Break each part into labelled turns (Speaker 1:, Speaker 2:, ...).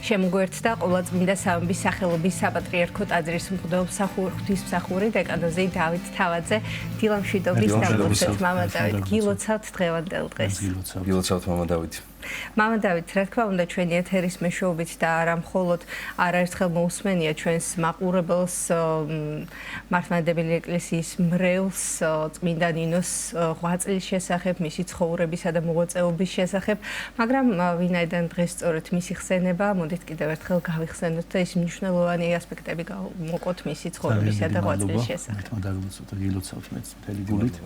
Speaker 1: შემოგვერთდა ყოვლადწმინდა სამების სახელობის საპატრიარქო ტაძრის ღვთისმსახური დეკანოზი დავით თავაძე. დილამშვიდობის დამლოცეთ მამა დავით. გილოცავთ დღევანდელ დღეს.
Speaker 2: გილოცავთ მამა დავით.
Speaker 1: მამა დავით, რა თქმა უნდა, ჩვენი ეთერის მეშვეობით და არა მხოლოდ არაერთხელ მოусმენია ჩვენს მაყურებელს მართლმადიდებელი ეკლესიის მრევლს წმინდა ნინოს 8 წლის შესახებ, მისი ცხოვრებისა და მოღვაწეობის შესახებ, მაგრამ ვინაიდან დღეს სწორედ მისი ხსენება, მოდით კიდევ ერთხელ გავიხსენოთ და ის მნიშვნელოვანი ასპექტები გავმოყოთ მისი ცხოვრებისა და 8 წლის შესახებ.
Speaker 3: გილოცავთ მეც მთელი გულით.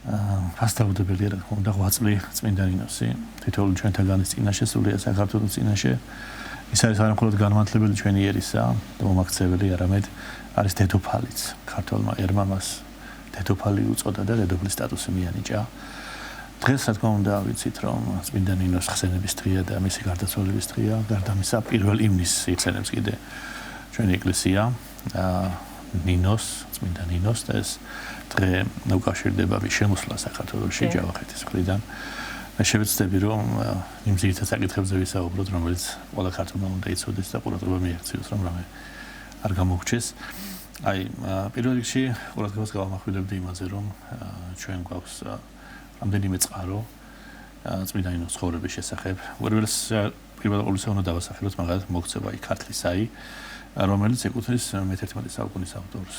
Speaker 3: ფასტაუდებელია რა თქმა უნდა 8 წლი წმინდა ნინოსი თითოეული ჩვენთაგანის წინაშე სულია საქართველოს წინაშე ის არის არა მხოლოდ განმანათლებელი ჩვენი ერისა და მომაქცეველი არამედ არის დედოფალიც ქართველმა ერმა მას დედოფალი უწოდა და დედოფლის სტატუსი მიანიჭა დღეს რა თქმა უნდა ვიცით რომ წმინდა ნინოს ხსენების დღეა და მისი გარდაცვალების დღეა გარდა ამისა 1 ივნისს იხსენებს კიდე ჩვენი ეკლესია ნინოს წმინდა ნინოს და ეს დღე უკავშირდება მის შემოსვლას საქართველოში ჯავახეთის მხრიდან. შევეცდები რომ იმ ძირითად საკითხებზე ვისაუბროთ, რომელიც ყველა ქართველმა უნდა იცოდეს და ყურადღება მიექციოს, რომ რამე არ გამოგჩეს. აი, პირველ რიგში ყურადღებას გავამახვილებდი იმაზე, რომ ჩვენ გვაქვს რამდენიმე წყარო წმინდა ნინოს ცხოვრების შესახებ. პირველ ყოვლისა უნდა დავასახელოთ მაგალითად მოქცევა ქართლისაი, რომელიც ეკუთვნის მე-11 საუკუნის ავტორს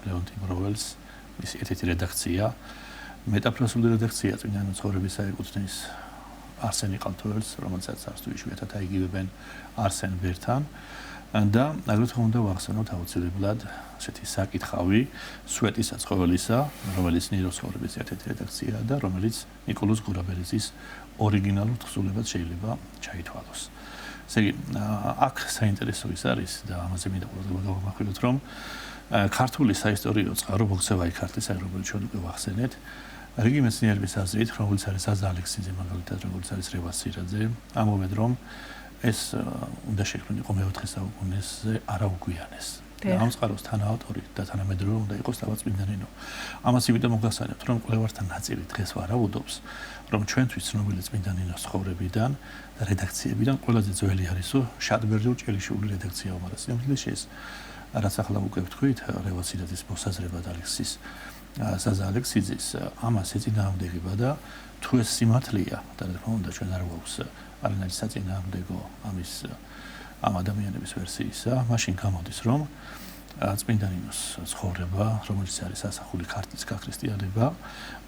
Speaker 3: ლეონტი მროველს. მისი ერთ-ერთი რედაქცია, მეტაფრასული რედაქცია წმინდა ნინოს ცხოვრებისა ეკუთვნის არსენ იყალთოელს, რომელსაც არც თუ იშვიათად აიგივებენ არსენ ბერთან და აგრეთვე უნდა ვახსენოთ აუცილებლად ასეთი საკითხავი სვეტის საცხოვრებისა, რომელიც ნინოს ცხოვრების ერთ-ერთი რედაქციაა და რომელიც ნიკოლოზ გურაბერიძის ორიგინალურ თხზულებად შეიძლება ჩაითვალოს. ესე იგი, აქ საინტერესო ის არის და ამაზე მინდა ყურადღება გავამახვილოთ, რომ ქართული საისტორიო წყარო მოქცევა ქართლის როგორც ჩვენ უკვე ვახსენეთ რიგი მეცნიერების აზრით რომელიც არის ზაზა ალექსიძე მაგალითად როგორც არის რევას სირაძე ამბობენ რომ ეს უნდა შექმნილიყო მე-4 საუკუნეზე არაუგვიანეს და ამ წყაროს თანაავტორი და თანამედროვე უნდა იყოს თავად წმინდა ნინო ამას იმიტომ მოგახსენებთ რომ კვლევართა ნაწილი დღეს ვარაუდობს რომ ჩვენთვის ცნობილი წმინდა ნინოს ცხოვრებიდან და რედაქციებიდან ყველაზე ძველი არისო შადბერდულ ჭელიშვილი რედაქცია მაგრამ სიმართლეში ეს რაც ახლა უკვე ვთქვით, რევას სირაძის მოსაზრება და ალექსის ზაზა ალექსიძის ამას ეწინააღმდეგება და თუ ეს სიმართლეა და რა თქმა უნდა ჩვენ არ გვაქვს არანაირი საწინააღმდეგო ამ ადამიანების ვერსიისა, მაშინ გამოდის რომ წმინდა ნინოს ცხოვრება, რომელიც არის ასახული ქართლის გაქრისტიანება,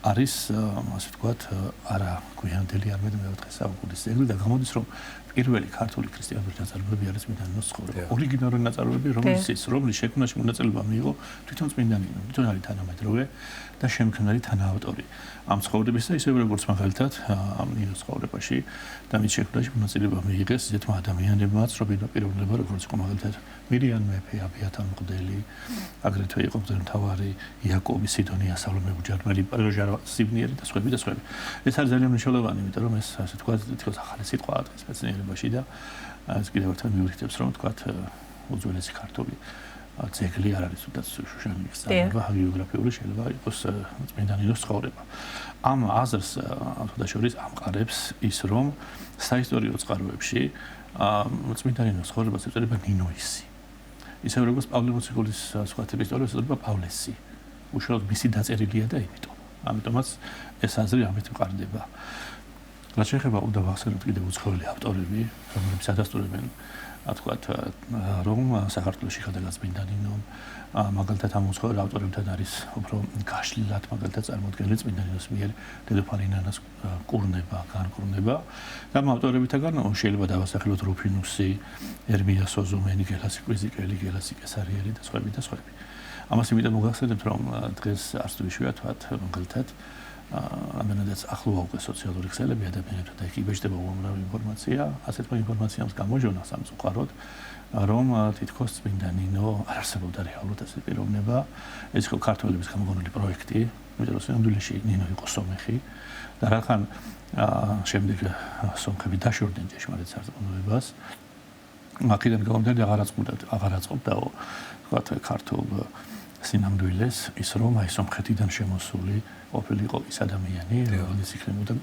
Speaker 3: არის ასე ვთქვათ, არა გვიანდელი, არამედ მე-4 საუკუნის ძეგლი და გამოდის რომ პირველი ქართული ქრისტიანული ნაწარმოები არის წმინდა ნინოს ცხოვრება. ორიგინალური ნაწარმოები, რომლის შექმნაში მონაწილეობა მიიღო თვითონ წმინდა ნინო, თვითონ არის თანამედროვე და შემქმნელი თანაავტორი. ამ ცხოვრებისა ისევე როგორც მაგალითად ამ ნინოს ცხოვრებაში და მის შექმნაში მონაწილეობა მიიღეს ისეთმა ადამიანებმაც, პიროვნება როგორც იყო მაგალითად მირიან მეფე, აბიათარ მღვდელი, აგრეთვე იყო მღვდელმთავარი იაკობი სიდონია სალომე უჯარმელი, პროჟარ სიბნიერი და სხვები და სხვები. ეს არის ძალიან მნიშვნელოვანი, იმიტომ რომ ეს ასე ვთქვათ, თითქოს ახალი სიტყვაა დღეს მეცნიერებაში და ეს კიდევ ერთხელ მიუთითებს რომ ვთქვათ უძველესი ქართული ძეგლი არ არის თუნდაც შუშანის წარმოება ჰაგიოგრაფიული შეიძლება იყოს წმინდა ნინოს ცხოვრება. ამ აზრს თუნდაც ამყარებს ის რომ საისტორიო წყაროებში წმინდა ნინოს ცხოვრებას ეწოდება ნინოისი. ისე როგორც პავლე მოციქულის სხვათების ისტორიას ეწოდება პავლესი. უშუალოდ მისი დაწერილია და ამიტომაც ეს აზრი ამით მყარდება. რაც შეეხება უნდა ვახსენოთ კიდევ უცხოელი ავტორები, რომლებიც ადასტურებენ თქვათ რომ საქართველოში ხდება წმინდა ნინო მაგალითად ამ უცხოელ ავტორებთან არის უფრო გაშლილად მაგალითად წარმოდგენილი წმინდა ნინოს მიერ დედოფალი ნანას კურნება, განკურნება და ამ ავტორებითაგან შეიძლება დავასახელოთ რუფინუსი, ერმია სოზუმენი, გელასი კვიზიკელი, გელასი კესარიელი და სხვები და სხვები. ამას იმიტომ მოგახსენებთ რომ დღეს არც თუ იშვიათად მაგალითად ამდენადაც ახლოა უკვე სოციალური ქსელები ადამიანებთან და იქ იბეჭდება უამრავი ინფორმაცია, ასეთმა ინფორმაციამ გამოჟონა სამწუხაროდ, რომ თითქოს წმინდა ნინო არ არსებობდა რეალურად ეს პიროვნება, ეს იყო ქართველების გამოგონილი პროექტი, იმიტომ რომ სინამდვილეში ნინო იყო სომეხი და რახან შემდეგ სომხები დაშორდნენ ჭეშმარიტ სარწმუნოებას, აქედან გამომდინარე აღარ აწყობდაო თქვათ ქართულ სინამდვილეს ის რომ აი სომხეთიდან შემოსული ყოფილიყო ის ადამიანი, რომელიც იქნებოდა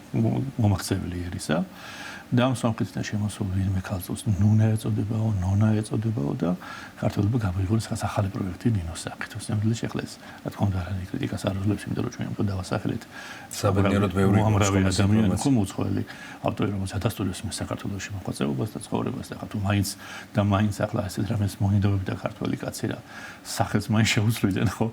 Speaker 3: მომახცეველი ერისა. და ამ სამხრეთიდან შემოსულ ვინმე ქალწულს ნუნა ეწოდებაო, ნონა ეწოდებაო და ქართველებმა გამოიყენეს ხას ახალი პროექტი ნინოს სახით. სამდრილი შეხლეს. რა თქმა უნდა, არანაირ კრიტიკას არ უძლებს, იმიტომ რომ ჩვენ უფრო დავასახელეთ
Speaker 2: საბედნიეროდ ბევრი
Speaker 3: ადამიანი ხო მოუცხოველი ავტორი, რომელიც ათასწლეულს მე საქართველოში მოღვაწეობას და ცხოვრებას და ხათუ მაინც ახლა ესეთ რამეს მონიდოვებდა ქართველი კაცი რა სახელს მაინც შეუძლიდნენ ხო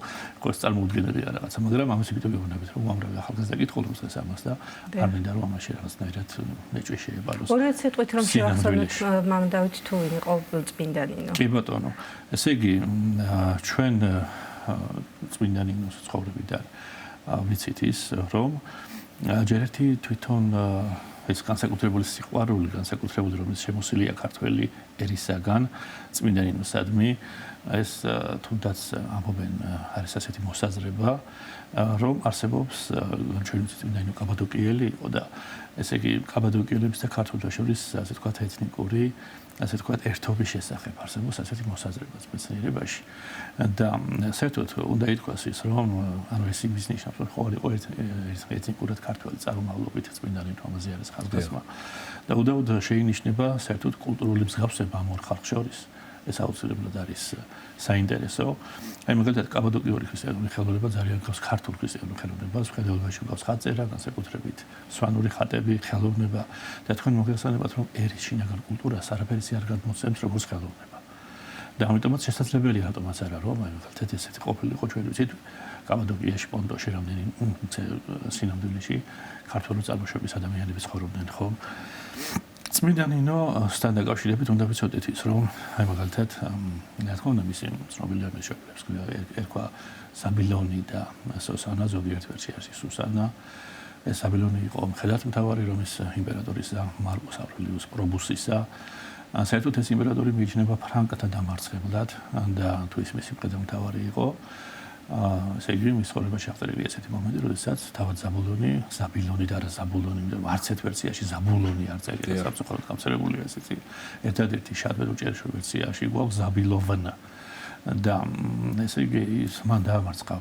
Speaker 3: ეს წარმოუდგენელი რაღაცა, მაგრამ ამას იქით გეუბნებით რომ უამრავი ახალგაზრდა კითხულობს ეს ამას და არ მინდა რომ ამაში რაღაცნაირად მეჭვი შეებაროს.
Speaker 1: ორი სიტყვით რომ შევახსენოთ მამ დავით თუ ვინ იყო წმინდა ნინო.
Speaker 3: კი ბატონო, ესე იგი ჩვენ წმინდა ნინოს ცხოვრებიდან ვიცით ის რომ ჯერ ერთი თვითონ ეს განსაკუთრებული სიყვარული, განსაკუთრებული რომელიც შემოსილია ქართველი ერისაგან წმინდა ნინოსადმი, ეს თუნდაც ამობენ არის ასეთი მოსაზრება, რომ არსებობს ჩვენი წმინდა ნინო კაბადოკიელი იყო და ესე იგი კაბადოკიელების და ქართველთა შორის ასე თქვა ეთნიკური ასე თქვა ერთობის შესახებ არსებობს ასეთი მოსაზრება მეცნიერებაში და საერთოდ უნდა ითქვას ის რომ ანუ ეს იმის ნიშნავს რომ ყოველი ეთნიკურად ქართველი წარმომავლობით წმინდა ნინო ამაზე არის ხაზგასმა და უდაოდ შეინიშნება საერთოდ კულტურული მსგავსება ამ ორ ხალხს შორის ეს აუცილებლად არის საინტერესო. აი მაგალითად კაბადოკიური ქრისტიანული ხელოვნება ძალიან გავს ქართულ ქრისტიანულ ხელოვნებას, ხელოვნებაში გავს ხატწერა, განსაკუთრებით სვანური ხატები, ხელოვნება და თქვენ მოგეხსენებათ რომ ერის შინაგან კულტურას არაფერი არ გადმოცემს როგორც ხელოვნება. და ამიტომაც შესაძლებელია რატომაც არა რომ აი მაგალითად ესეთი ყოფილიყო ჩვენ ვიცით კაბადოკიაში პონტოში რამდენი სინამდვილეში ქართული წარმოშობის ადამიანები ცხოვრობდნენ ხომ? წმინდა ნინოსთან დაკავშირებით უნდა ვიცოდეთ ის რომ აი მაგალითად რა თქმა უნდა მისი ცნობილი მეშვეობებს ერქვა საბილონი და სუსანა ზოგიერთ ვერსიაში სუსანა ეს საბილონი იყო მხედართმთავარი რომის იმპერატორისა მარკუს ავრელიუს პრობუსისა საერთოდ ეს იმპერატორი მიიჩნევა ფრანკთა დამარცხებლად და თუ ის მისი მხედართმთავარი იყო ესე იგი მის ცხოვრებაში აღწერილია ესეთი მომენტი, როდესაც თავად ზაბილონი და არა ზაბულონი, იმიტომ რომ არც ერთ ვერსიაში ზაბულონი არ წერია, სამწუხაროდ გამწერებულია ესეთი. ერთადერთი შადბერო ჭერიშო ვერსიაში გვაქვს ზაბილოვნა. და ესე იგი ის მან დაამარცხა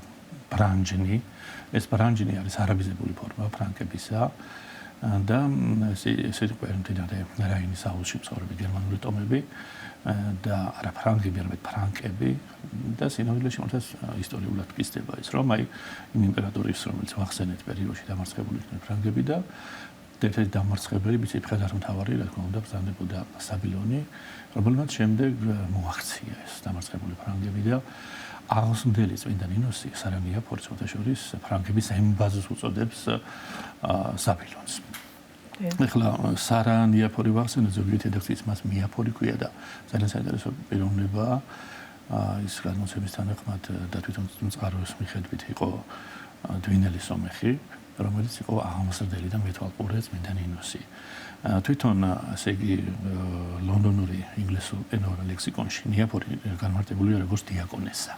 Speaker 3: ბრანჯნი. ეს ბრანჯნი არის არაბიზებული ფორმა ფრანკებისა და ესე იყო მდინარე რაინის აუზში მცხოვრები გერმანული ტომები. და არა ფრანგები, არამედ ფრანკები და სინამდვილეში მოთეს ისტორიულად გისდება ის რომ აი იმ იმპერატორის რომელიც ვახსენეთ პერიოდში დამარცხებული იყვნენ ფრანგები და ერთ-ერთი დამარცხებელი ვიცი მხედართმთავარი რა თქმა უნდა ბრძანდებოდა საბილონი რომელმაც შემდეგ მოაღწია ეს დამარცხებული ფრანგები და აღმოსდელი წმინდა ნინოსი სარანია ფორცოთა შორის ფრანგების ემბაზს უწოდებს საბილონს ეხლა სარანიაფორი ვახსენე ზოგიერთი რედაქციის მას მიაფორი ქვია და ძალიან საინტერესო პიროვნებაა ის განმოცემის თანახმად და თვითონ წყაროს მიხედვით იყო დვინელი სომეხი რომელიც იყო აღმოსდელი და მეთვალყურე წმინდა ნინოსი თვითონ ასე იგი ლონდონური ინგლისურ ენოვან ლექსიკონში ნიაფორი განმარტებულია როგორც დიაკონესა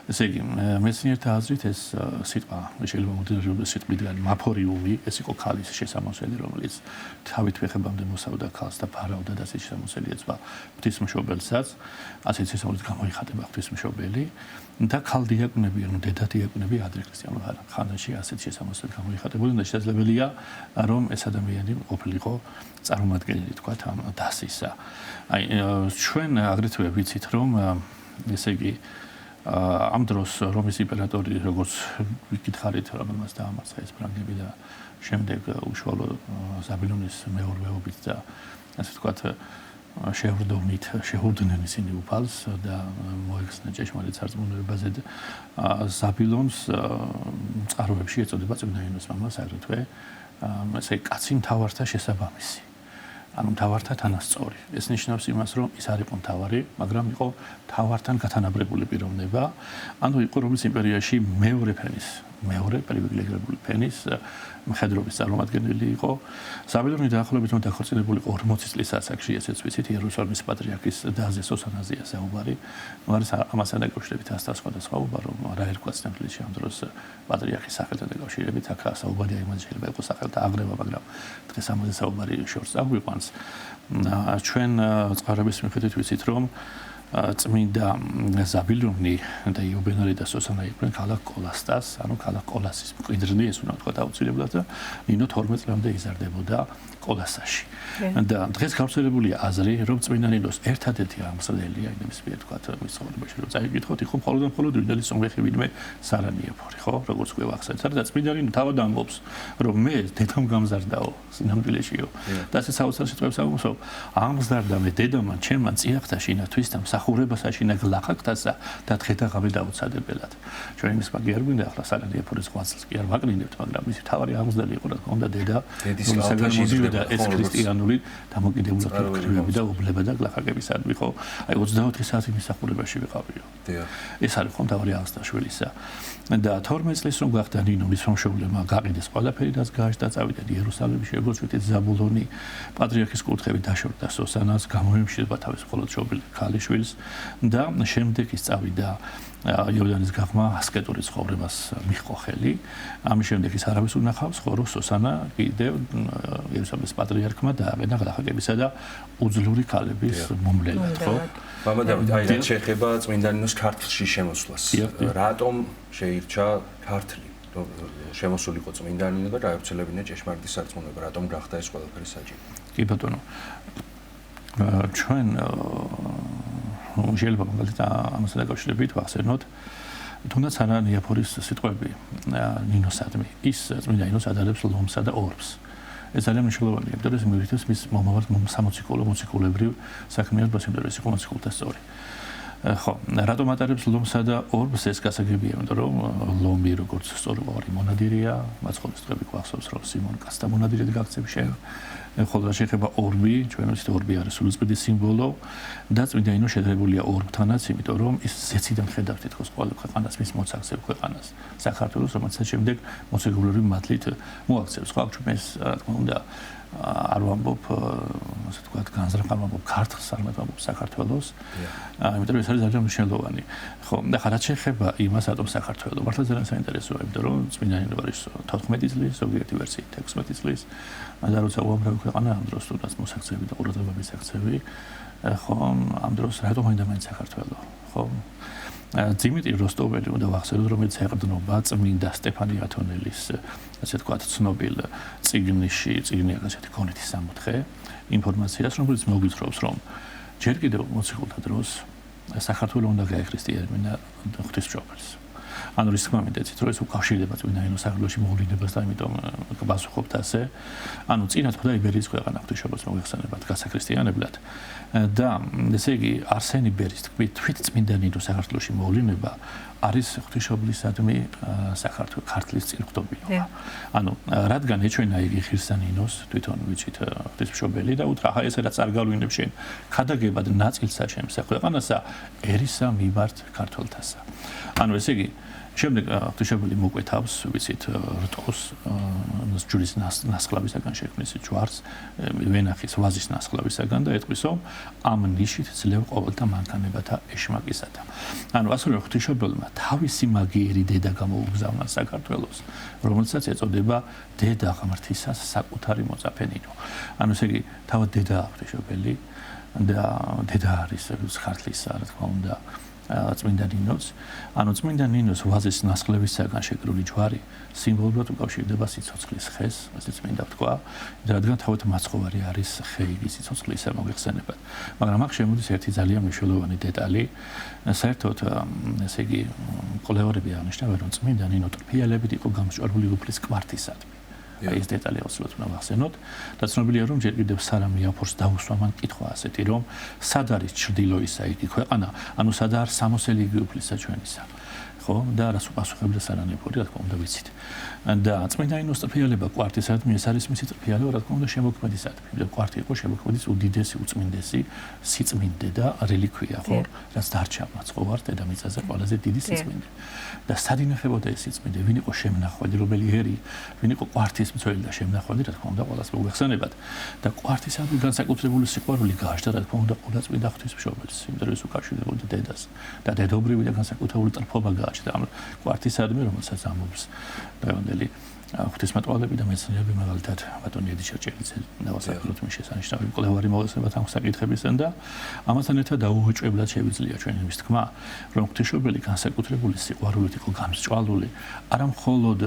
Speaker 3: ესე იგი მეცნიერთა აზრით ეს სიტყვა შეიძლება მოდელირდეს სიტყვიდან მაფორიუმი ეს იყო ქალის შესამოსელი რომელიც თავით ვეხებამდე მოსავდა ქალს და ფარავდა და ასე შესამოსელი ეცვა ღვთისმშობელსაც ასეთ შესამოსელს გამოიხატება ღვთისმშობელი და ქალდიაკვნები ანუ დედადიაკვნები ადრე ქრისტიანულ ხანაში ასეთ შესამოსელს გამოიხატებოდნენ და შესაძლებელია რომ ეს ადამიანი ყოფილიყო წარმომადგენელი თქვა ამ დასისა აი ჩვენ აგრეთვე ვიცით რომ ესე იგი ამ დროს რომის იმპერატორი როგორც ვიკითხარით რომელმაც დაამარცხა ეს ფრანგები და შემდეგ უშუალო საბილონის მეურვეობით და ასე ვთქვათ შეჰურდნენ ისინი უფალს და მოეხსნა ჭეშმარიტ სარწმუნოებაზე და საბილონს წყაროებში ეწოდება წმინდა ნინოს მამას აგრეთვე ესე კაცი მთავართა შესაბამისი ანუ მთავართა თანასწორი. ეს ნიშნავს იმას, რომ ის არ იყო მთავარი, მაგრამ იყო მთავართან გათანაბრებული პიროვნება. ანუ იყო რომის იმპერიაში მეორე პრივილეგირებული ფენის მხედრობის წარმომადგენელი იყო. საბილონი დაახლოებით დახორციელებული იყო 40 წლის ასაკში, ესეც ვიცით, იერუსალიმის პატრიარქის დაზე სოსანაზეა საუბარი. არის ამასთან დაკავშირებით ასთა სხვადასხვაობა, რომ რა ერქვა სინამდვილეში ამ დროს პატრიარქის სახელთან დაკავშირებით, აქ საუბარია იმაზე შეიძლება იყოს სახელთა აღრევა, მაგრამ დღეს ამაზე საუბარი შორს აგვიყვანს. ჩვენ წყაროების მიხედვით ვიცით, რომ წმინდა ზაბილონი და იუბენელი და სოსანა იყვნენ ქალაქ კოლასტას, ანუ ქალაქ კოლასის მკვიდრნი, ეს უნდა ვთქვა აუცილებლად და ნინო 12 წლამდე იზარდებოდა კოლასაში. და დღეს გავრცელებულია აზრი, რომ წმინდა ნინოს ერთადერთი აღმსრდელია, იმის მიერ თქვა მის ცხოვრებაში, რომ წაიგითხოთ, იყო მხოლოდ უდიდესი სომხი ვინმე სარანიეფორი, ხო, როგორც გვევა ახსენეთ. და წმინდა ნინო თავად ამბობს, რომ მე დედამ გამზარდაო სინამდვილეშიო. და ეს საოცარ სიტყვებს ამბობს, ამზარდა მე დედამან ჩემმა წიაღთა შინათვის და მსახურებას აშინა გლახაკთასა და დღეთა ღამე დაუცადებელად. ჩვენ იმის მაგი არ გვინდა ახლა სარანიეფორის ღვაწლს კი არ ვაკნინებთ, მაგრამ მისი თავარი აღმსდელი იყო, რა თქმა უნდა, დედა და ეს ქრისტიანული დამოკიდებულება კრივები და უბლება და გლახაკებისადმი ხო? აი 24 საათი მსახურებაში ვიყავიო. ეს არის ხომ თავარი აღსტაშვილისა. და 12 წლის რომ გახდა ნინო მის მომშობლებმა გაყიდეს ყველაფერი რაც გააჩნდა წავიდა იერუსალიმში შეგოწვით ზაბულონი პატრიარქის კურთხევით დაშორდა სოსანას გამოემშვიდობა თავის მხოლოდ შობილი ქალიშვილს და შემდეგ ის წავიდა იორდანის გაღმა ასკეტური ცხოვრებას მიჰყო ხელი. ამის შემდეგ ის არავის უნახავს, ხო რომ სოსანა კიდევ იერუსალიმის პატრიარქმა დააყენა გლახაკებისა და უძლური ქალების მომლელად, ხო?
Speaker 2: მამა დავით, აი რაც შეეხება წმინდა ნინოს ქართლში შემოსვლას. რატომ შეირჩა ქართლი? შემოსულიყო წმინდა ნინო და გაევრცელებინა ჭეშმარიტი სარწმუნოება, რატომ გახდა ეს ყველაფერი საჭირო?
Speaker 3: კი ბატონო. ჩვენ შეიძლება მაგალითად ამასთან დაკავშირებით ვახსენოთ თუნდაც სარანიეფორის სიტყვები ნინოსადმი ის წმინდა ნინოს ადარებს ლომსა და ორბს ეს ძალიან მნიშვნელოვანია იმიტომ რომ ეს მიუთითებს მის მომავალ მოციქულებრივ საქმიანობას იმიტომ რომ ეს იყო მოციქულთა სწორი ხო რატომ ატარებს ლომსა და ორბს ეს გასაგებია იმიტომ რომ ლომი როგორც სწორგვარი მონადირეა მაცხოვრის დღეები გვახსოვს რომ სიმონ კაცთა მონადირედ გაქცევ შენ ხოლო რა შეეხება ორბი ჩვენ ვიცით ორბი არის სულიწმიდის სიმბოლო და წმინდა ნინო შედარებულია ორბთანაც იმიტომ რომ ის ზეციდან ხედავს თითქოს ყველა ქვეყანას მის მოცაქცევ ქვეყანას საქართველოს რომელსაც შემდეგ მოციქულური მადლით მოაქცევს ხო ჩვენ ეს რა თქმა უნდა არ ვამბობ ასე ვთქვათ განზრახ ვამბობ ქართლს არ ვამბობ საქართველოს იმიტომ რომ ეს არის ძალიან მნიშვნელოვანი ხო და ხა რაც შეეხება იმას რატომ საქართველო მართლა ძალიან საინტერესოა იმიტომ რომ წმინდა ნინო არის 14 წლის ზოგიერთი ვერსიით 16 წლის და როცა უამრავი ქვეყანა ამ დროს თუნდაც მოსაქცევი და ყურადღებების აქცევი ხო ამ დროს რატომ მინდა მაინც საქართველო ხო დიმიტრი როსტოველი უნდა ვახსენოთ რომელიც ეყრდნობა წმინდა სტეფანი ათონელის ასე ვთქვათ ცნობილ წიგნია ასეთი კონეთის სამოთხე ინფორმაციას რომელიც მოგვითხრობს რომ ჯერ კიდევ მოციქულთა დროს საქართველოს უნდა გაექრისტიანებინა ღვთისმშობელს ანუ ის თქმა მინდეცით რომ ეს უკავშირდება წმინდა ნინოს საქართველოში მოვლენებას და ამიტომ გასახობთ ასე ანუ წინათ ხდა იბერიის ქვეყანა ღვთისმშობელს მოიხსენებათ გასაქრისტიანებლად და ესე იგი არსენი ბერის თვით წმინდა ნინოს საქართველოში მოვლენება არის ღვთისმშობლისადმი საქართველოს ქართლის წინხდობილობა ანუ რადგან ეჩვენა იგი ხირსა ნინოს თვითონ ვიცით ღვთისმშობელი და უთხრა ახლა ეს რაც არ გავლინებ შენ ქადაგებად ნაწილსა ჩემს ქვეყანასა ერისა მიმართ ქართველთასა ანუ ესე იგი შემდეგ ღვთისმშობელი მოკვეთავს ვიცით რტოს ჯურის ნასხლავისაგან შექმნის ჯვარს ვენახის ვაზის ნასხლავისაგან და ეტყვის რომ ამ ნიშით ძლევ ყოველთა მანქანებათა ეშმაკისათა ანუ ასურე ღვთისმშობელმა თავისი მაგიერი დედა გამოუგზავნა საქართველოს რომელსაც ეწოდება დედა ღმრთისას საკუთარი მოწაფე ნინო ანუ ესე იგი თავად დედა ღვთისმშობელი და დედა არის ქართლისა რა თქმა უნდა წმინდა ნინოს ანუ წმინდა ნინოს ვაზის ნასხლევისაგან შეკრული ჯვარი სიმბოლურად უკავშირდება სიცოცხლის ხეს ასე წმინდა ვთქვა რადგან თავად მაცხოვარი არის ხე იგი სიცოცხლისა მოიხსენებათ მაგრამ აქ შემოდის ერთი ძალიან მნიშვნელოვანი დეტალი საერთოდ ესე იგი კოლეორები აღნიშნავენ რომ წმინდა ნინო ტრფიალებით იყო გამსჭვალული უფლის კვართისადმი აი ეს დეტალი აუცილებლად უნდა ვახსენოთ და ცნობილია რომ ჯერ კიდევ სარანიეფორს დაუსვა მან კითხვა ასეთი რომ სად არის ჩრდილოისა იგი ქვეყანა ანუ სად არის სამოსელი იგი უფლისა ჩვენისა ხო და რას უპასუხებდა სარანიეფორი რა თქმა უნდა ვიცით და წმინდა ნინოს ტრფიალება კვართისადმი ეს არის მისი ტრფიალება რა თქმა უნდა შემოქმედისადმი და კვართი იყო შემოქმედის უდიდესი უწმინდესი სიწმინდე და რელიკვია ხო რაც დარჩა მაცხოვარ დედამიწაზე ყველაზე დიდი სიწმინდე და სად ინახებოდა ეს სიწმინდე ვინ იყო შემნახველი რომელი ერი ვინ იყო კვართის მცველი და შემნახველი რა თქმა უნდა ყველას მოგვეხსენებათ და კვართისადმი განსაკუთრებული სიყვარული გააჩნდა რა თქმა უნდა ყველა წმინდა ღვთისმშობელს იმიტომ რომ ეს უკავშირდებოდა დედას და დედობრივი და განსაკუთრებული ტრფობა გააჩნდა ამ კვართისადმი რომელსაც ამბობს დღევანდელი ღვთისმეტყველები და მეცნიერები მაგალითად ბატონი ედიშა ჭელიძე დავასაკვიროთ მის შესანიშნავი მკვლევარი მოგესალმებით ამ საკითხებისგან და ამასთან ერთად დაუვეჭებლად შევიძლია ჩვენ იმის თქმა, რომ ღვთისმშობელი განსაკუთრებული სიყვარულით იყო გამსჭვალული არა მხოლოდ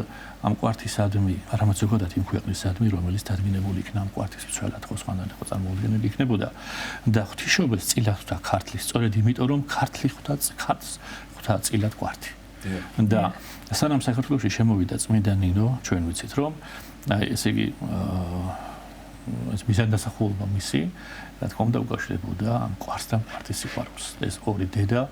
Speaker 3: ამ კვართისადმი, არამედ ზოგადად იმ ქვეყნისადმი, რომელიც დადგინებული იქნა ამ კვართის მცველად ხო სხვანაირად ხო წარმოუდგენელი იქნებოდა და ღვთისმშობელს წილად ხვდა ქართლის, სწორედ იმიტომ რომ ქართლი ხვდა წილად კვართი. და სანამ საქართველოში შემოვიდა წმინდა ნინო, ჩვენ ვიცით რომ ესე იგი ეს მიზანდასახულობა მისი, რა თქმა უნდა უკავშირდებოდა ამ კვართთან კვართის სიყვარულს. ეს ორი დედა,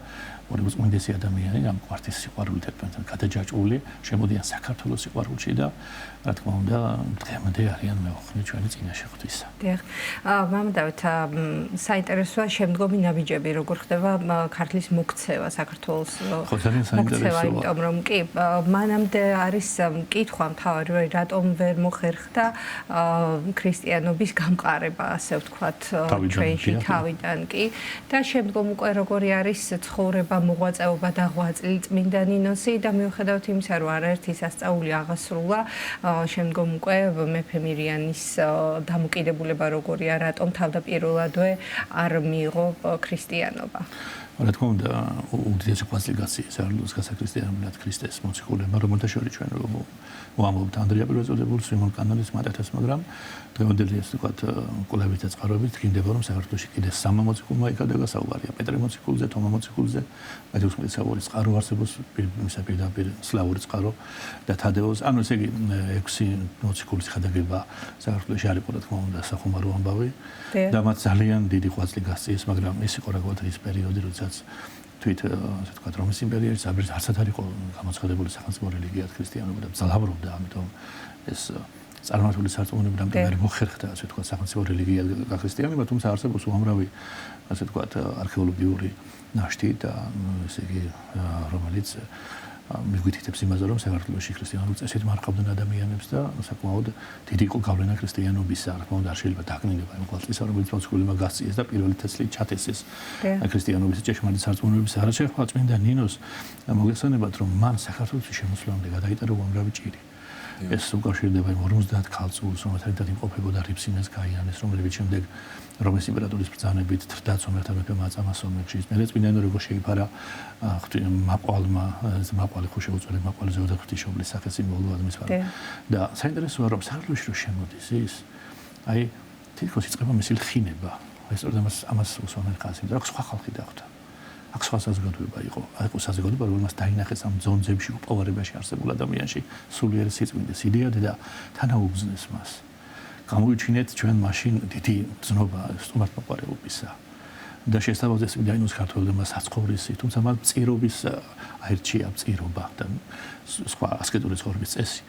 Speaker 3: ორი უწმინდესი ადამიანი ამ კვართის სიყვარულით ერთმანეთთან გადაჯაჭვული, შემოდიან საქართველოს სიყვარულში და რა თქმა უნდა დღემდე არიან მეოხნე ჩვენი წინაშე ღვთისა.
Speaker 1: დიახ. მამა დავით, საინტერესოა შემდგომი ნაბიჯები, როგორ ხდება ქართლის მოქცევა საქართველოს.
Speaker 3: ხო, ძალიან საინტერესოა.
Speaker 1: იმიტომ რომ კი, მანამდე არის კითხვა მთავარი, რატომ ვერ მოხერხდა ქრისტიანობის გამყარება, ასე ვთქვათ, ჩვენში თავიდან კი და შემდგომ უკვე როგორი არის ცხოვრება, მოღვაწეობა დაღვაწილი წმინდა ნინოსი და მიუხედავად იმისა, რომ არაერთი სასწაული აღასრულა, შემდგომ უკვე მეფე მირიანის დამოკიდებულება როგორია, რატომ თავდაპირველადვე არ მიიღო ქრისტიანობა.
Speaker 3: რა თქმა უნდა, უდიდესი ყვასლიგაცი საქართველოს გასაქრისტიანებლად ქრისტეს მოციქულებმა, რომელთა შორის ჩვენ ვამბობთ ანდრია პირველწოდებულს, სიმონ კანალის მატათას, მაგრამ დღევანდელი ასე ვთქვათ, კვლევით და წყაროებით გინდება რომ საქართველოში კიდე სამმა მოციქულმა იქადება საუბარია პეტრე მოციქულზე, თომა მოციქულზე, მეთექვსმეტე საუკუნის წყარო არსებობს, პირდაპირ სლავური წყარო და თადეოს, ანუ ესე იგი 6 მოციქულის ხადაგება საქართველოში არ იყო რა თქმა უნდა სახუმარო ამბავი და მათ ძალიან დიდი ყვასლი გასწიეს, მაგრამ ეს იყო რაღაცა ის პერიოდი, როდესაც თვით ასე ვთქვათ რომის იმპერიაში ზაბრიც არცად არ იყო გამოცხადებული სახელმწიფო რელიგიად ქრისტიანობა და ძლავრობდა, ამიტომ ეს წარმართული სარწმუნოები რამდენად მოხერხდა ასე ვთქვათ სახელმწიფო რელიგიად ქრისტიანობა, თუმცა არსებობს უამრავი ასე ვთქვათ არქეოლოგიური ნაშთი და ესე იგი რომელიც მიგვითითებს იმაზე რომ საქართველოში ქრისტიანული წესით მარხავდნენ ადამიანებს და საკმაოდ დიდი იყო გავლენა ქრისტიანობისა, რა თქმა უნდა არ შეიძლება დაკნინება იმ ყოველწლისა რომელიც მოციქულებმა გასწიეს და პირველი თესლით ჩათესეს ქრისტიანობის ჭეშმარიტ სარწმუნოების არაჩერხვა წმინდა ნინოს მოგესალმებათ რომ მან საქართველოში შემოსვლამდე გადაიტანა უამრავი ჭირი. ეს უკავშირდება იმ 50 ქალწულს, რომელთა ერთად იმყოფებოდა რიფსიმეს გაიანეს, რომლებიც შემდეგ რომის იმპერატორის ბრძანებით თრდაცომერთა მეფე მაწამას ომებში. მერე წმინდა ნინო როგორ შეიფარა მაყვალე ხო შეუწყვეტ მაყვალე ზედა ღვთისმშობლის სახელმწიფო მის ფარგლებში. და საინტერესოა რომ საქართველოში რო შემოდის ის, აი თითქოს იწყება მისი ლხინება. ეს ამას უსვამენ ხაზი, მაგრამ სხვა ხალხი დახვდა. აქ სხვა საზოგადოება იყო. აქ საზოგადოება რომელმაც დაინახეს ამ ძონძებში, უპოვარებაში არსებულ ადამიანში სულიერი სიწმინდეს იდეა და თანაუგზნეს მას. გამოიჩინეთ ჩვენ მაშინ დიდი ძნობა სტუმართმოყვარეობისა. და შესაბამისად წმინდა ნინოს ქართველებმა საცხოვრისი, თუმცა მათ წირობის აირჩია წირობა და სხვა ასკეტური ცხოვრების წესი.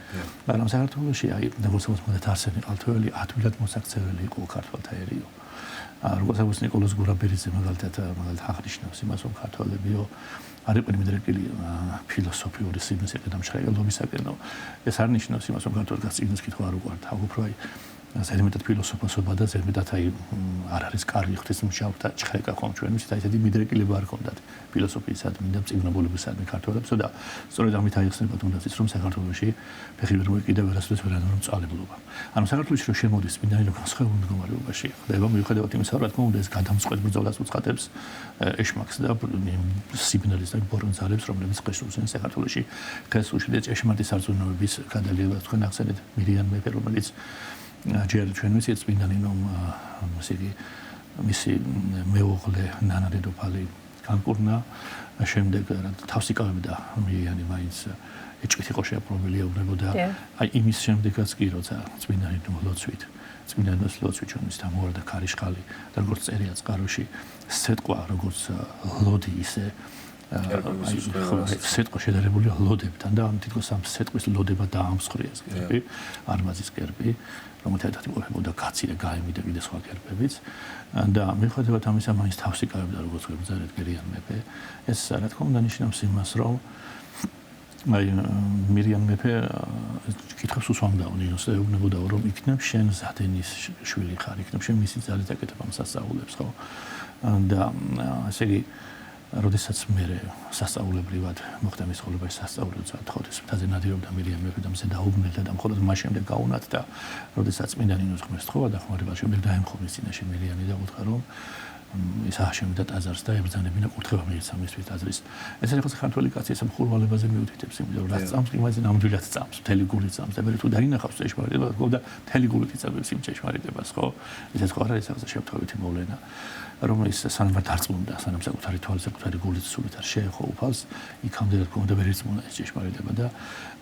Speaker 3: მაგრამ საქართველოში აი როგორც მოსმენთ არსენი ყალთველი ადვილად მოსაქცეველი იყო ქართველთა ერიო. როგორც აღუს ნიკოლოზ გურაბერიძე მაგალითად აღნიშნავს იმას რომ ქართველებიო არ იყვნენ მიდრეკილი ფილოსოფიური სიმსივნე და მშრალობისაკენო ეს არ ნიშნავს იმას რომ ქართველთა წიგნის კითხვა არ უყვართ უფრო აი ზედმეტად ფილოსოფოსობა და ზედმეტად აი არ არის კარგი ღვთისმშობელთა ჭხრეკა ხომ ჩვენ ვიცით აი ესეთი მიდრეკილება არ ქონდათ ფილოსოფიისადმი და მწიგნობოლებისადმი ქართველებს და სწორედ ამით აიხსნება თუნდაც ის რომ საქართველოში ფეხი ვერ მოიკიდა ვერასდროს ვერანაირ მწვალებლობა ანუ საქართველოში რომ შემოდის წმინდა ნინო განსხვავებულ მდგომარეობაში ხდება მიუხედავად იმისა რა თქმა უნდა ეს გადამწყვეტ ბრძოლას უცხადებს ეშმაკს და სიგნალის და ბორონძალებს რომლებიც ხესულზენ საქართველოში ხეს უშლია ჭეშმარიტი სარწმუნოების გადალევა თქვენ ახსენეთ მირიან მეფე რომელიც ჯერ ჩვენ ვიცით წმინდა ნინომ ესე იგი მისი მეუღლე ნანა დედოფალი განკურნა შემდეგ თავს იკავებდა მირიანი მაინც ეჭვით იყო შეაპრობილი ეუბნებოდა აი იმის შემდეგაც კი როცა წმინდა ნინომ ლოცვით წმინდა ნინოს ლოცვით ჩვენ მის დამოვარდა ქარიშხალი და როგორც წერია წყაროში სეტყვა როგორც ლოდი ისე სეტყვა შედარებულია ლოდებთან და ამ თითქოს ამ სეტყვის ლოდება დაამსხვრიეს გერბი არმაზის გერბი რომელთა ერთად იმყოფებოდა კაცი და გაემი და კიდე სხვა გერბებიც და მიუხედავად ამისა მაინც თავს იკავებდა როგორც გვერდზარეთ გერიან მეფე ეს რა თქმა უნდა ნიშნავს იმას რომ აი მირიან მეფე კითხავს უსვამდა ნინოს და ეუბნებოდა რომ იქნებ შენ ზადენის შვილი ხარ იქნებ შენ მისი ძალით აკეთებ ამ სასწაულებს ხო და ესე იგი როდესაც მე სასწაულებრივად მოხდა მის ცხოვრებაში სასწაულებზე თხოვდეს მთაზე ნადირობდა მირიამ მეფე და მზე დაუბრუნდა და მხოლოდ მას შემდეგ გაუნათდა როდესაც წმინდა ნინოს ღმერთს თხოვა და ხმარება შემდეგ დაემხო მის წინაშე მირიამი და უთხრა რომ ის ააშენდა ტაძარს და ებრძანებინა კურთხევა მიეცა მისთვის ტაძრის. ეს არის ხალხი ქართველი კაცი ეს მხურვალებაზე მიუთითებს იმიტომ რომ რაც წამს იმაზე ნამდვილად წამს მთელი გულით წამს და მე თუ დაინახავს ჭეშმარიტებას გქონდა მთელი გულით იწამებს იმ ჭეშმარიტებას ხო ესეც ხო არ არის ახლა შევთავითი მოვლენა რომელიც სანამ დარწმუნდა სანამ საკუთარი თვალის საკუთარი გულით სულით არ შეეხო უფალს იქამდე რა თქმა უნდა ვერ იწმუნა ეს ჭეშმარიტება და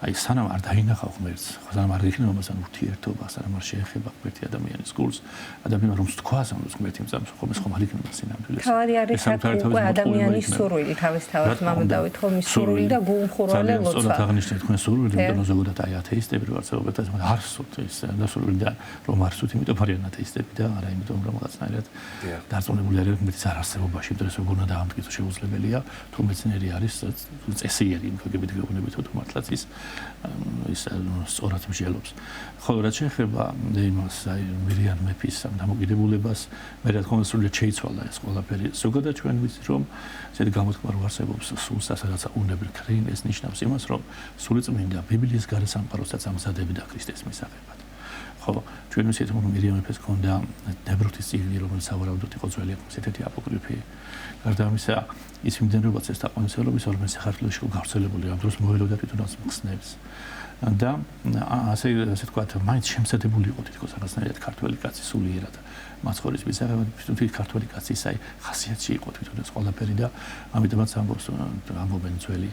Speaker 3: აი სანამ არ დაინახავ ღმერთს სანამ არ იქნება მასთან ურთიერთობა სანამ არ შეეხება ღმერთი ადამიანის გულს ადამიანმა რომ თქვას ამ ღმერთი მწამს ხოლმე ხომ არ იქნება სინამდვილეს
Speaker 1: თავი არის უკვე ადამიანის სურვილი თავისთავად მამადავით ხომ ის სურვილი და გულმხურვალე ლოცა
Speaker 3: სწორად აღნიშნეთ თქვენ სურვილი იმიტომ რომ ზოგადად აი ათეისტები რო არცებობთ ეს არ სურთ ეს და სურვილი და რომ არ სურთ იმიტომ არიან ათეისტები და არა იმიტომ რომ რაღაცნაირად დარწმუნებული არიან ღმერთის არარსებობაში იმიტომ რომ გონა დაამტკიცო შეუძლებელია თუ მეცნიერი არის წესიერი იმ ქოგებით გეუბნებით თუ მართლაც ის სწორად მსჯელობს ხოლო რაც შეეხება იმას აი მირიამ მეფის ამ დამოკიდებულებას მე რა თქმა უნდა სრულიად შეიცვალა ეს ყველაფერი ზოგადად ჩვენ ვიცით რომ ზედ გამოთქმა რო არსებობს სულს ასაღაცა უნებრივ ქრინ ეს ნიშნავს იმას რომ სულიწმინდა ბიბლიის გარესამყაროსაც ამზადებდა ქრისტეს მისაღებად ხო ჩვენ ვიცით რომ მირიამ მეფეს ჰქონდა ნებრუთის წიგნი რომელიც სავარაუდოდ იყო ძველი ესეთი აპოკრიფი გარდა ამისა ის მიმდევრობაც ეს თაყვანისმცემლობის ორმოცი საქართველოში გავრცელებული ამ დროს მოელოდა თვითონაც მხსნებს და ასე თქვა მაინც შემზადებული იყო თითქოს რაღაცნაირად ქართველი კაცი სულიერად მაცხოვრის მისაღებად თვითონ ქართველი კაცის აი ხასიათში იყო თვითონ ეს ყველაფერი და ამიტომაც ამბობენ ძველი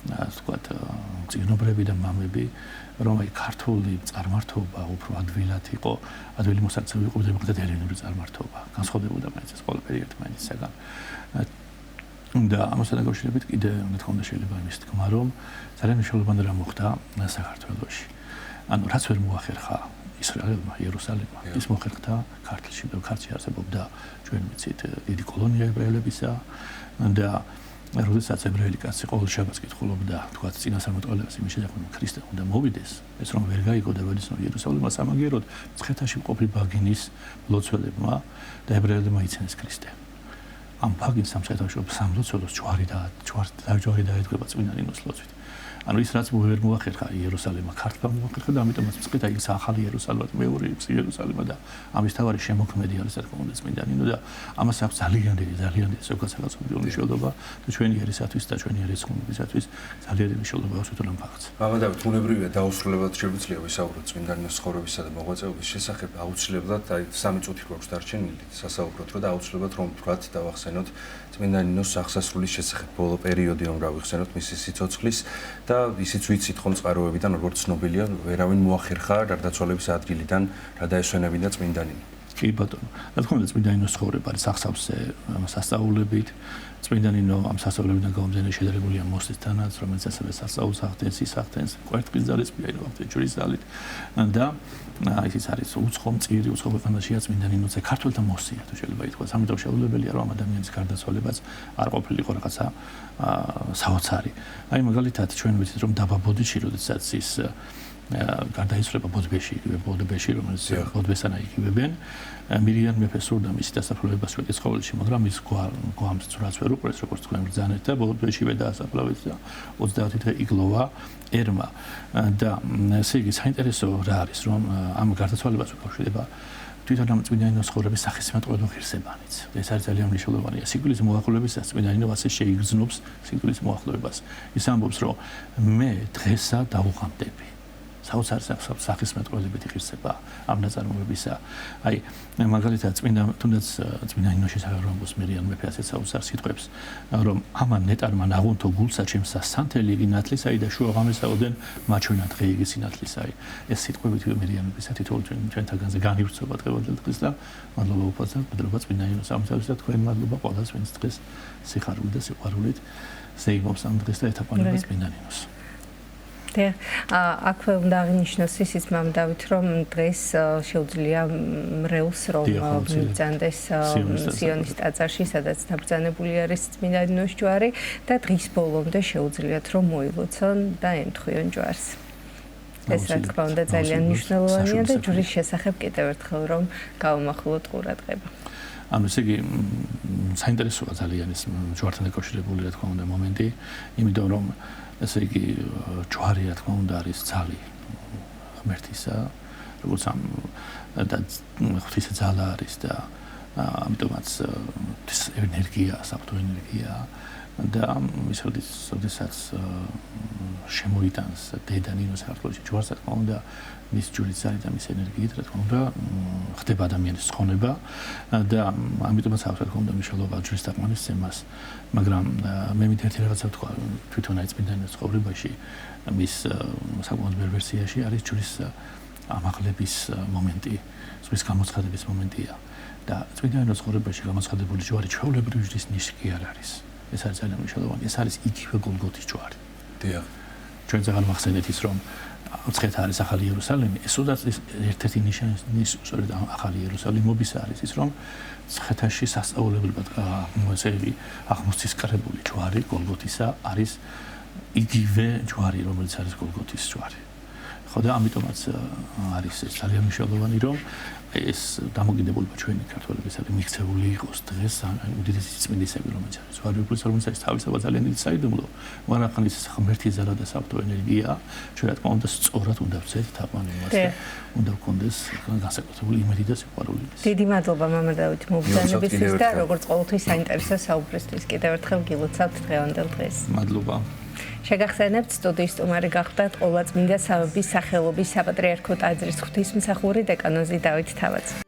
Speaker 3: თქვა წიგნობრები და მამები რომ აი ქართული წარმართობა უფრო ადვილად იყო ადვილი მოსაცავი იყო და ელენური წარმართობა განსხვავდებოდა მაინც ეს ყველაფერი ერთმანეთისაგან და ამასთან დაკავშირებით კიდე რა თქმა უნდა შეიძლება იმის თქმა რომ ძალიან მნიშვნელოვანი რამ მოხდა საქართველოში ანუ რაც ვერ მოახერხა ისრაელმა იერუსალიმმა ის მოხერხდა ქართლში და ქართლში არსებობდა ჩვენ ვიცით დიდი კოლონია ებრაელებისა და როდესაც ებრაელი კაცი ყოველ შაბათს კითხულობდა თქვა წინასწარმეტყველებას იმის შესახებ რომ ქრისტე უნდა მოვიდეს ეს რომ ვერ გაიგო და ვეცნო იერუსალიმას ამაგეროდ მცხეთაში მყოფი ბაგინის ლოცველებმა და ებრაელებმა იცინეს ქრისტე ამ ბაგინს სამცხეთაში სამლოცველოს ჯვარი დაედგება წმინდა ნინოს ლოცვით ანუ ის რაც ვერ მოახერხა იერუსალიმმა ქართლმა მოახერხა და ამიტომაც მცხეთა ის ახალი იერუსალიმად მეორე იერუსალიმა და ამის თავარი შემოქმედი არის რა თქმა უნდა წმინდა ნინო და ამას აქვს ძალიან დიდი ზოგადსაკაცობრიო მნიშვნელობა და ჩვენი ერისათვის და ჩვენი ერისხმობისათვის ძალიან დიდი მნიშვნელობა აქვს თვითონ ამ ფაქტს.
Speaker 2: მამადავით უნებრივია დაუსრულებლად შეგვიძლია ვისაუბროთ წმინდა ნინოს ცხოვრებისა და მოღვაწეობის შესახებ აუცილებლად აი 3 წუთი გვაქვს დარჩენილი სასაუბროთ რომ და აუცილებლად რომ ვთქვათ და ვახსენოთ წმინდა ნინოს აღსასრულის შესახებ ბოლო პერიოდი რომ გავიხსენოთ მისი სიცოცხლის და ისიც ვიცით ხომ წყაროებიდან როგორც ცნობილია ვერავინ მოახერხა გარდაცვალების ადგილიდან რა დაესვენებინა წმინდა ნინო.
Speaker 3: კი ბატონო. რა თქმა უნდა წმინდა ნინოს ცხოვრება არის ახსავსე სასწაულებით წმინდა ნინო ამ სასწაულებიდან გამომდინარე შედარებულია მოსთანაც რომელიც ასევე სასწაულს ახდენს ის ახდენს კვერთხის ძალის პირაირ ვახტის ჯვრის ძალით და ისიც არის უცხო მწირი უცხო ქვეყანაშია წმინდა ნინოზე ქართველთა მოსია თუ შეიძლება ითქვას ამიტომ შეუძლებელია რომ ადამიანის გარდაცვალებას არ ყოფილიყო რაღაცა საოცარი აი მაგალითად ჩვენ ვიცით რომ დაბა ბოდიში როდესაც ის გარდაიცვალა ბოდბეში რომელიც ბოდბესთან აიგივებენ მირიამ მეფეს სურდა მისი დასაფლავებას შვედის ყოველში მაგრამ ის გვამს რაც ვერ უყურეს როგორც თქვენ ბრძანეთ და ბოდბეშივე დაასაფლავეს და 30 დღე იგლოვა ერმა და ესე იგი საინტერესო რა არის რომ ამ გარდაცვალებას უკავშირდება თვითონ ამ წმინდა ნინოს ცხოვრების სახისმეტყველო ღირსებანიც ეს არის ძალიან მნიშვნელოვანია სიკვდილის მოახლოებისას წმინდა ნინო ასე შეიგრძნობს სიკვდილის მოახლოებას ის ამბობს რომ მე დღესა დავუღამდები საოცარ სახისმეტყველებითი ღირსება ამ ნაწარმოებისა. აი მაგალითად თუნდაც წმინდა ნინოს შესახებ რომ მირიამ მეფე ასე საოცარ სიტყვებს რომ ამან ნეტარმა ნაღუნთო გულსა ჩემსა სანთელი იგი ნათლისაი და შუა ღამესაოდენ მაჩვენა დღე იგი სინათლისაი. ეს სიტყვები მირიამ მეფესა თითოეულ ჩვენთაგანზე განივრცობა დღევანდელ დღეს და მადლობა უფალსა მადლობა წმინდა ნინოს ამთავრებისა თქვენ მადლობა ყველას ვინც დღეს სიხარული და სიყვარულით ზეიმობს ამ დღეს და ეთაყვანება წმინდა ნინოს.
Speaker 1: აქვე უნდა აღინიშნოს ისიც მამდავით რომ დღეს შეუძლია მრევლს რომ მიბრძანდეს სიონის ტაძარში სადაც დაბრძანებული არის წმინდა ნინოს ჯვარი და დღის ბოლომდე შეუძლიათ რომ მოილოცონ და ემთხვიონ ჯვარს. ეს რა თქმა უნდა ძალიან მნიშვნელოვანია და ჯვრის შესახებ კიდევ ერთხელ რომ გავამახვილოთ ყურადღება.
Speaker 3: ანუ ესე იგი საინტერესოა ძალიან ეს ჯვართან დაკავშირებული რა თქმა უნდა მომენტი, იმიტომ რომ ესე იგი ჯვარი რა თქმა უნდა არის ძალი ღმერთისა, როგორც ამ და ღვთის ძალა არის და ამიტომაც ეს ენერგია, საფრთხე ენერგია და ისოდესაც შემოიტანს დედა ნინოს საქართველოში ჯვარს რა თქმა უნდა მის ჯვრით არის და მის ენერგიით რა თქმა უნდა ხდება ადამიანის ცხონება და ამიტომაც აქვს რა თქმა უნდა მნიშვნელობა ჯვრის თაყვანისცემას, მაგრამ მე მითერთი რაღაცა ვთქვა თვითონ აი წმინდანის ცხოვრებაში მის საკმაოდ ბევრ ვერსიაში არის ჯვრის ამაღლების მომენტი, ჯვრის გამოცხადების მომენტია და წმინდანის ცხოვრებაში გამოცხადებული ჯვარი ჩვეულებრივი ჯვრის ნიში კი არ არის. ეს არის ძალიან მნიშვნელოვანი. ეს არის იგივე გოლგოთის ჯვარი.
Speaker 2: დიახ.
Speaker 3: ჩვენ ძალიან მახსენეთ ის რომ მცხეთა არის ახალი იერუსალიმი, ესოდაც ერთ-ერთი ნიშანი სწორედ ახალი იერუსალიმობის არის ის რომ მცხეთაში სასწაულებრივად აღმოსცისკრებული ჯვარი გოლგოთისა არის იგივე ჯვარი რომელიც არის გოლგოთის ჯვარი. ხო და ამიტომაც არის ეს ძალიან მნიშვნელოვანი რომ ეს დამოკიდებულება ჩვენი ქართველების არის მიქცეული იყოს დღეს უდიდესი წმინდისები რომელიც არის ჯვარი რომელიც არის თავისუფლად ძალიან დიდი საიდუმლო მაგრამ ის ღმერთის ძალა და საფრთხე ენერგია ჩვენ რა თქმა უნდა სწორად უნდა ვცეთ თაყვანებას და უნდა გქონდეს განსაკუთრებული იმედი და სიყვარული.
Speaker 1: დიდი მადლობა მამა დავით მობრძანებისთვის და როგორც ყოველთვის საინტერესო საუბრისთვის კიდევ ერთხელ გილოცავთ დღევანდელ დღეს.
Speaker 3: მადლობა.
Speaker 1: შეგახსენებთ სტუდიის სტუმარი გახდათ ყოვლადწმინდა სამების სახელობის საპატრიარქო ტაძრის ღვთისმსახური დეკანოზი დავით თავაძე.